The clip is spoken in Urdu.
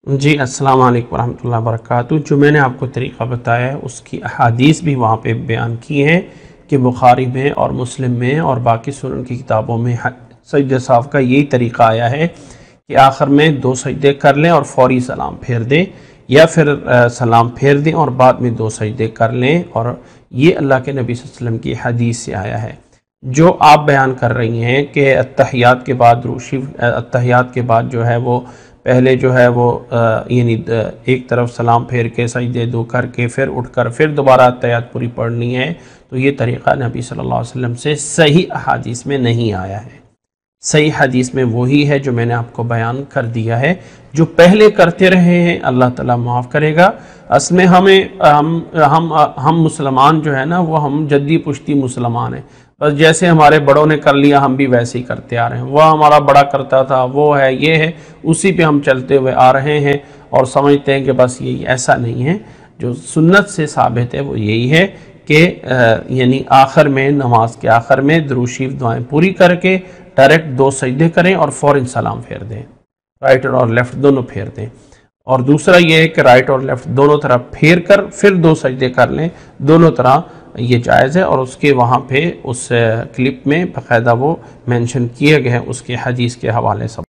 جی السلام علیکم ورحمۃ اللہ وبرکاتہ۔ جو میں نے آپ کو طریقہ بتایا ہے اس کی احادیث بھی وہاں پہ بیان کی ہیں کہ بخاری میں اور مسلم میں اور باقی سنن کی کتابوں میں سجدہ صاحب کا یہی طریقہ آیا ہے کہ آخر میں 2 سجدے کر لیں اور فوری سلام پھیر دیں، یا پھر سلام پھیر دیں اور بعد میں 2 سجدے کر لیں، اور یہ اللہ کے نبی صلی اللہ علیہ وسلم کی حدیث سے آیا ہے۔ جو آپ بیان کر رہی ہیں کہ اتحیات کے بعد اتحیات کے بعد جو ہے وہ پہلے جو ہے وہ یعنی ایک طرف سلام پھیر کے سجدے 2 کر کے پھر اٹھ کر پھر دوبارہ اتحیات پوری پڑھنی ہے، تو یہ طریقہ نبی صلی اللہ علیہ وسلم سے صحیح احادیث میں نہیں آیا ہے۔ صحیح حدیث میں وہی ہے جو میں نے آپ کو بیان کر دیا ہے۔ جو پہلے کرتے رہے ہیں اللہ تعالیٰ معاف کرے گا۔ اصل میں ہم مسلمان جو ہے نا وہ ہم جدی پشتی مسلمان ہیں، بس جیسے ہمارے بڑوں نے کر لیا ہم بھی ویسے ہی کرتے آ رہے ہیں، وہ ہمارا بڑا کرتا تھا، وہ ہے یہ ہے، اسی پہ ہم چلتے ہوئے آ رہے ہیں اور سمجھتے ہیں کہ بس یہی۔ ایسا نہیں ہے۔ جو سنت سے ثابت ہے وہ یہی ہے کہ یعنی آخر میں نماز کے آخر میں درود شریف دعائیں پوری کر کے ڈائریکٹ 2 سجدے کریں اور فوراً سلام پھیر دیں، رائٹ اور لیفٹ دونوں پھیر دیں۔ اور دوسرا یہ ہے کہ رائٹ اور لیفٹ دونوں طرف پھیر کر پھر 2 سجدے کر لیں، دونوں طرح یہ جائز ہے۔ اور اس کے وہاں پہ اس کلپ میں باقاعدہ وہ مینشن کیے گئے ہیں اس کے حدیث کے حوالے سے۔